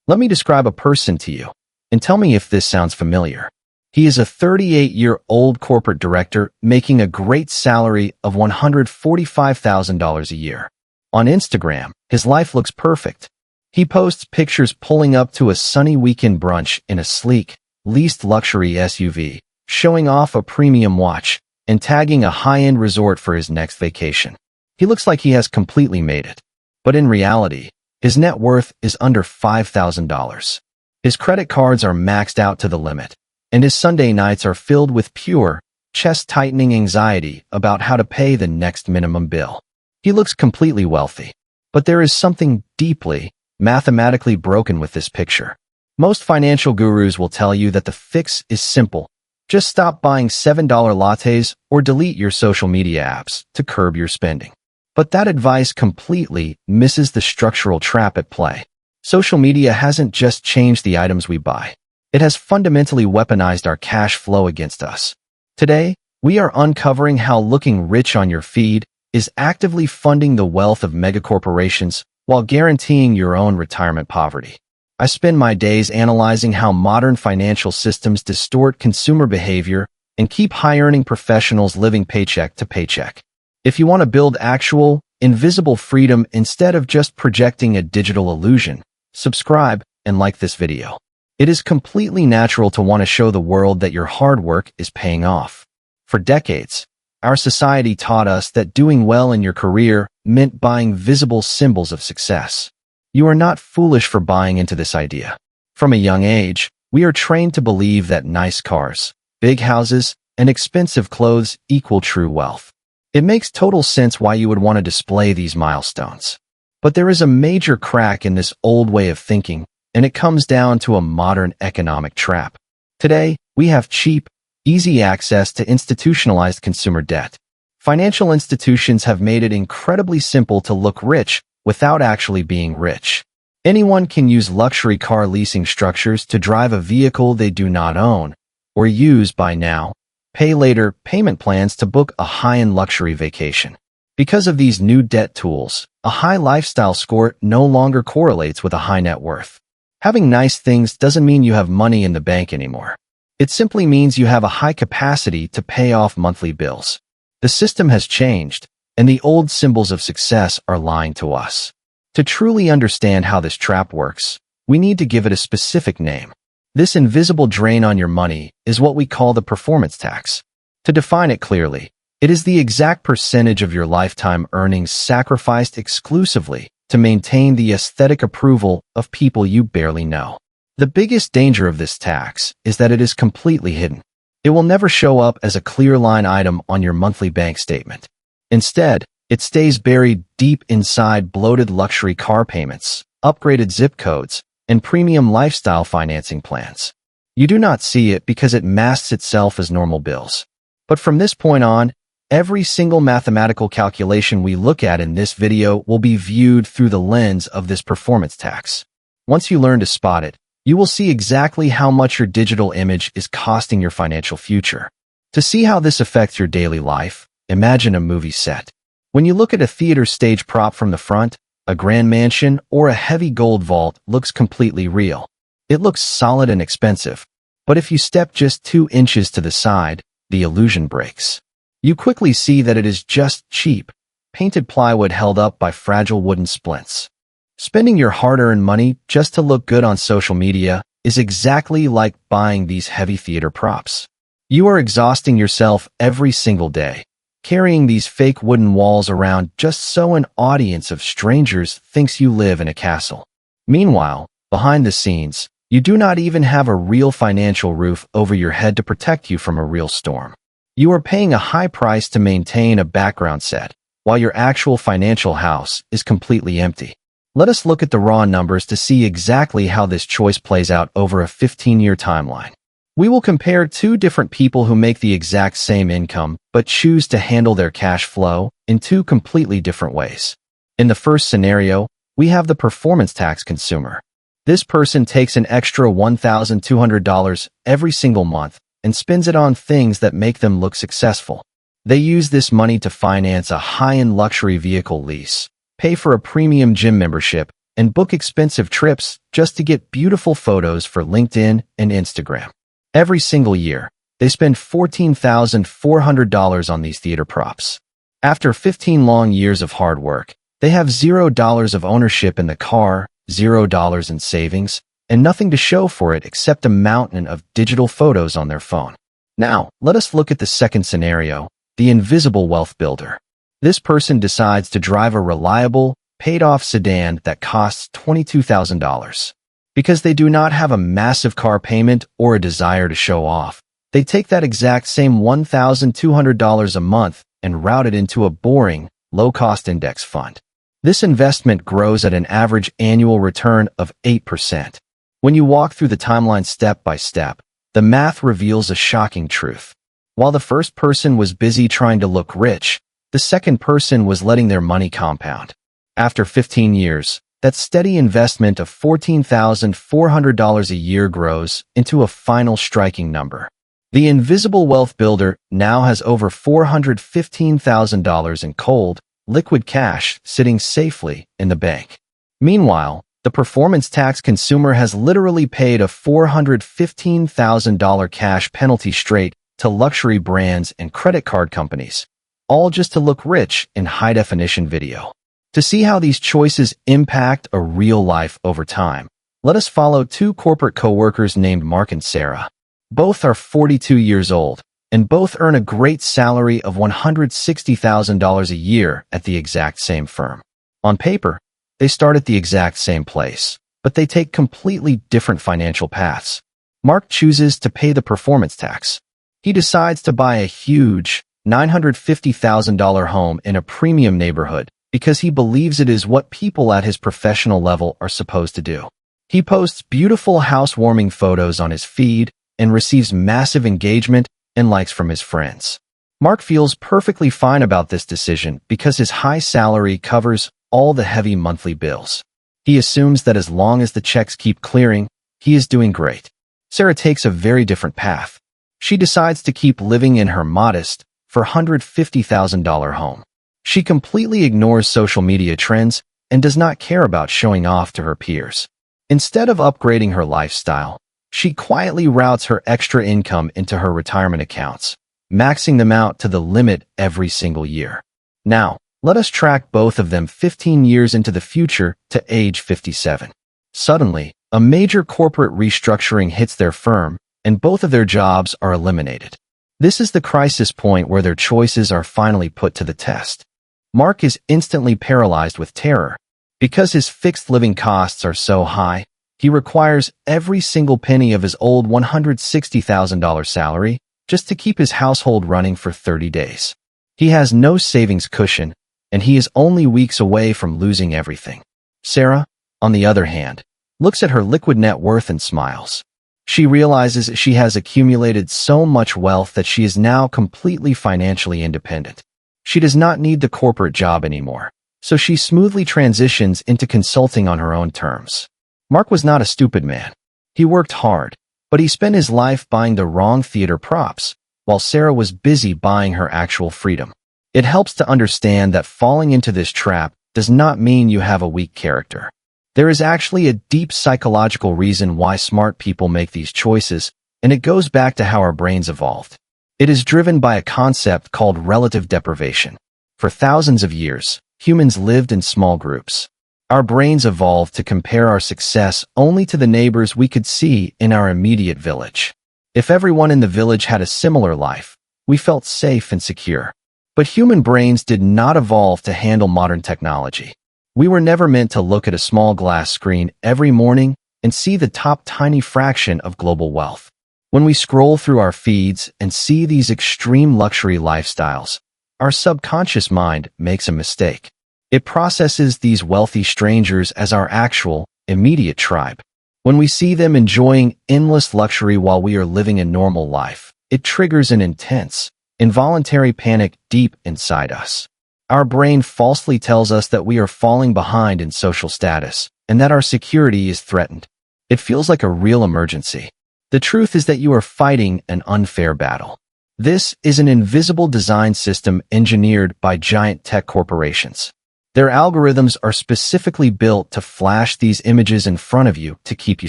Let me describe a person to you, and tell me if this sounds familiar. He is a 38-year-old corporate director making a great salary of $145,000 a year. On Instagram, his life looks perfect. He posts pictures pulling up to a sunny weekend brunch in a sleek, leased luxury SUV, showing off a premium watch, and tagging a high-end resort for his next vacation. He looks like he has completely made it. But in reality, his net worth is under $5,000. His credit cards are maxed out to the limit, and his Sunday nights are filled with pure, chest-tightening anxiety about how to pay the next minimum bill. He looks completely wealthy, but there is something deeply, mathematically broken with this picture. Most financial gurus will tell you that the fix is simple. Just stop buying $7 lattes or delete your social media apps to curb your spending. But that advice completely misses the structural trap at play. Social media hasn't just changed the items we buy. It has fundamentally weaponized our cash flow against us. Today, we are uncovering how looking rich on your feed is actively funding the wealth of megacorporations while guaranteeing your own retirement poverty. I spend my days analyzing how modern financial systems distort consumer behavior and keep high-earning professionals living paycheck to paycheck. If you want to build actual, invisible freedom instead of just projecting a digital illusion, subscribe and like this video. It is completely natural to want to show the world that your hard work is paying off. For decades, our society taught us that doing well in your career meant buying visible symbols of success. You are not foolish for buying into this idea. From a young age, we are trained to believe that nice cars, big houses, and expensive clothes equal true wealth. It makes total sense why you would want to display these milestones. But there is a major crack in this old way of thinking, and it comes down to a modern economic trap. Today, we have cheap, easy access to institutionalized consumer debt. Financial institutions have made it incredibly simple to look rich without actually being rich. Anyone can use luxury car leasing structures to drive a vehicle they do not own or use by now, pay later payment plans to book a high-end luxury vacation. Because of these new debt tools, a high lifestyle score no longer correlates with a high net worth. Having nice things doesn't mean you have money in the bank anymore. It simply means you have a high capacity to pay off monthly bills. The system has changed, and the old symbols of success are lying to us. To truly understand how this trap works, we need to give it a specific name. This invisible drain on your money is what we call the performance tax. To define it clearly, it is the exact percentage of your lifetime earnings sacrificed exclusively to maintain the aesthetic approval of people you barely know. The biggest danger of this tax is that it is completely hidden. It will never show up as a clear line item on your monthly bank statement. Instead, it stays buried deep inside bloated luxury car payments, upgraded zip codes, and premium lifestyle financing plans. You do not see it because it masks itself as normal bills. But from this point on, every single mathematical calculation we look at in this video will be viewed through the lens of this performance tax. Once you learn to spot it, you will see exactly how much your digital image is costing your financial future. To see how this affects your daily life, imagine a movie set. When you look at a theater stage prop from the front, a grand mansion or a heavy gold vault looks completely real. It looks solid and expensive. But if you step just 2 inches to the side, the illusion breaks. You quickly see that it is just cheap, painted plywood held up by fragile wooden splints. Spending your hard-earned money just to look good on social media is exactly like buying these heavy theater props. You are exhausting yourself every single day, carrying these fake wooden walls around just so an audience of strangers thinks you live in a castle. Meanwhile, behind the scenes, you do not even have a real financial roof over your head to protect you from a real storm. You are paying a high price to maintain a background set, while your actual financial house is completely empty. Let us look at the raw numbers to see exactly how this choice plays out over a 15-year timeline. We will compare 2 different people who make the exact same income but choose to handle their cash flow in 2 completely different ways. In the first scenario, we have the performance tax consumer. This person takes an extra $1,200 every single month and spends it on things that make them look successful. They use this money to finance a high-end luxury vehicle lease, pay for a premium gym membership, and book expensive trips just to get beautiful photos for LinkedIn and Instagram. Every single year, they spend $14,400 on these theater props. After 15 long years of hard work, they have $0 of ownership in the car, $0 in savings, and nothing to show for it except a mountain of digital photos on their phone. Now, let us look at the second scenario, the invisible wealth builder. This person decides to drive a reliable, paid-off sedan that costs $22,000. Because they do not have a massive car payment or a desire to show off, they take that exact same $1,200 a month and route it into a boring, low-cost index fund. This investment grows at an average annual return of 8%. When you walk through the timeline step by step, the math reveals a shocking truth. While the first person was busy trying to look rich, the second person was letting their money compound. After 15 years, that steady investment of $14,400 a year grows into a final striking number. The invisible wealth builder now has over $415,000 in cold, liquid cash sitting safely in the bank. Meanwhile, the performance tax consumer has literally paid a $415,000 cash penalty straight to luxury brands and credit card companies, all just to look rich in high-definition video. To see how these choices impact a real life over time, let us follow two corporate co-workers named Mark and Sarah. Both are 42 years old, and both earn a great salary of $160,000 a year at the exact same firm. On paper, they start at the exact same place, but they take completely different financial paths. Mark chooses to pay the performance tax. He decides to buy a huge, $950,000 home in a premium neighborhood because he believes it is what people at his professional level are supposed to do. He posts beautiful housewarming photos on his feed and receives massive engagement and likes from his friends. Mark feels perfectly fine about this decision because his high salary covers all the heavy monthly bills. He assumes that as long as the checks keep clearing, he is doing great. Sarah takes a very different path. She decides to keep living in her modest, $450,000 home. She completely ignores social media trends and does not care about showing off to her peers. Instead of upgrading her lifestyle, she quietly routes her extra income into her retirement accounts, maxing them out to the limit every single year. Now, let us track both of them 15 years into the future to age 57. Suddenly, a major corporate restructuring hits their firm, and both of their jobs are eliminated. This is the crisis point where their choices are finally put to the test. Mark is instantly paralyzed with terror. Because his fixed living costs are so high, he requires every single penny of his old $160,000 salary just to keep his household running for 30 days. He has no savings cushion, and he is only weeks away from losing everything. Sarah, on the other hand, looks at her liquid net worth and smiles. She realizes she has accumulated so much wealth that she is now completely financially independent. She does not need the corporate job anymore, so she smoothly transitions into consulting on her own terms. Mark was not a stupid man. He worked hard, but he spent his life buying the wrong theater props, while Sarah was busy buying her actual freedom. It helps to understand that falling into this trap does not mean you have a weak character. There is actually a deep psychological reason why smart people make these choices, and it goes back to how our brains evolved. It is driven by a concept called relative deprivation. For thousands of years, humans lived in small groups. Our brains evolved to compare our success only to the neighbors we could see in our immediate village. If everyone in the village had a similar life, we felt safe and secure. But human brains did not evolve to handle modern technology. We were never meant to look at a small glass screen every morning and see the top tiny fraction of global wealth. When we scroll through our feeds and see these extreme luxury lifestyles, our subconscious mind makes a mistake. It processes these wealthy strangers as our actual, immediate tribe. When we see them enjoying endless luxury while we are living a normal life, it triggers an intense, involuntary panic deep inside us. Our brain falsely tells us that we are falling behind in social status and that our security is threatened. It feels like a real emergency. The truth is that you are fighting an unfair battle. This is an invisible design system engineered by giant tech corporations. Their algorithms are specifically built to flash these images in front of you to keep you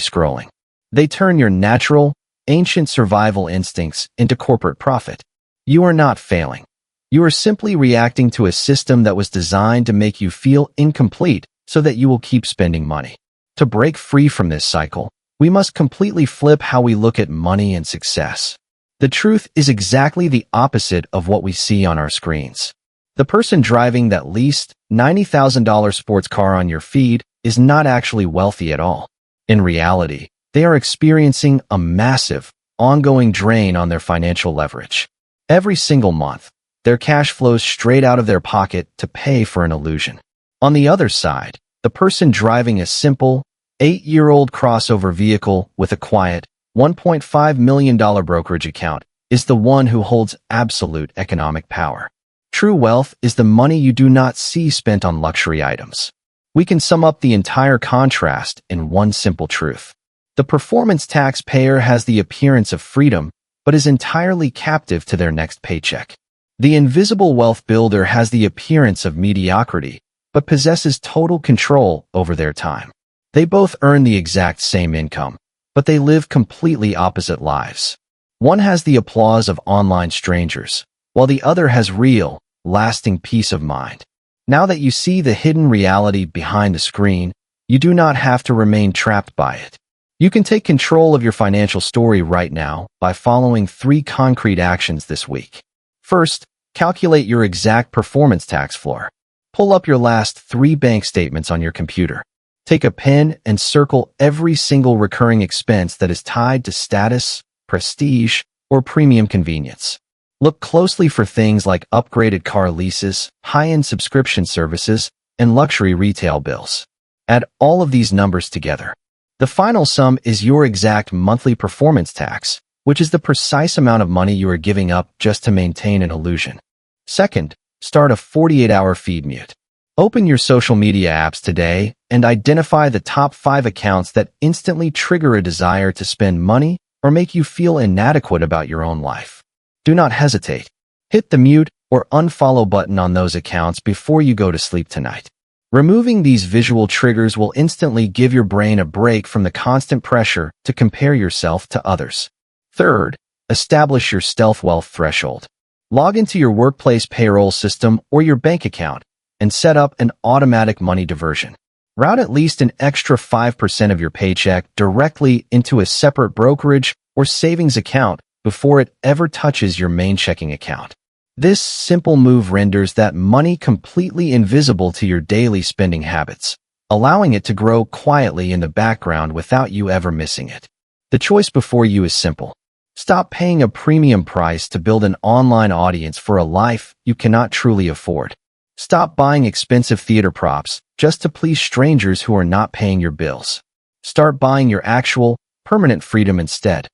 scrolling. They turn your natural, ancient survival instincts into corporate profit. You are not failing. You are simply reacting to a system that was designed to make you feel incomplete so that you will keep spending money. To break free from this cycle, we must completely flip how we look at money and success. The truth is exactly the opposite of what we see on our screens. The person driving that leased $90,000 sports car on your feed is not actually wealthy at all. In reality, they are experiencing a massive, ongoing drain on their financial leverage. Every single month, their cash flows straight out of their pocket to pay for an illusion. On the other side, the person driving a simple, 8-year-old crossover vehicle with a quiet, $1.5 million brokerage account is the one who holds absolute economic power. True wealth is the money you do not see spent on luxury items. We can sum up the entire contrast in one simple truth. The performance taxpayer has the appearance of freedom, but is entirely captive to their next paycheck. The invisible wealth builder has the appearance of mediocrity, but possesses total control over their time. They both earn the exact same income, but they live completely opposite lives. One has the applause of online strangers, while the other has real, lasting peace of mind. Now that you see the hidden reality behind the screen, you do not have to remain trapped by it. You can take control of your financial story right now by following 3 concrete actions this week. First, calculate your exact performance tax floor. Pull up your last 3 bank statements on your computer. Take a pen and circle every single recurring expense that is tied to status, prestige, or premium convenience. Look closely for things like upgraded car leases, high-end subscription services, and luxury retail bills. Add all of these numbers together. The final sum is your exact monthly performance tax, which is the precise amount of money you are giving up just to maintain an illusion. Second, start a 48-hour feed mute. Open your social media apps today and identify the top 5 accounts that instantly trigger a desire to spend money or make you feel inadequate about your own life. Do not hesitate. Hit the mute or unfollow button on those accounts before you go to sleep tonight. Removing these visual triggers will instantly give your brain a break from the constant pressure to compare yourself to others. Third, establish your stealth wealth threshold. Log into your workplace payroll system or your bank account and set up an automatic money diversion. Route at least an extra 5% of your paycheck directly into a separate brokerage or savings account before it ever touches your main checking account. This simple move renders that money completely invisible to your daily spending habits, allowing it to grow quietly in the background without you ever missing it. The choice before you is simple. Stop paying a premium price to build an online audience for a life you cannot truly afford. Stop buying expensive theater props just to please strangers who are not paying your bills. Start buying your actual, permanent freedom instead.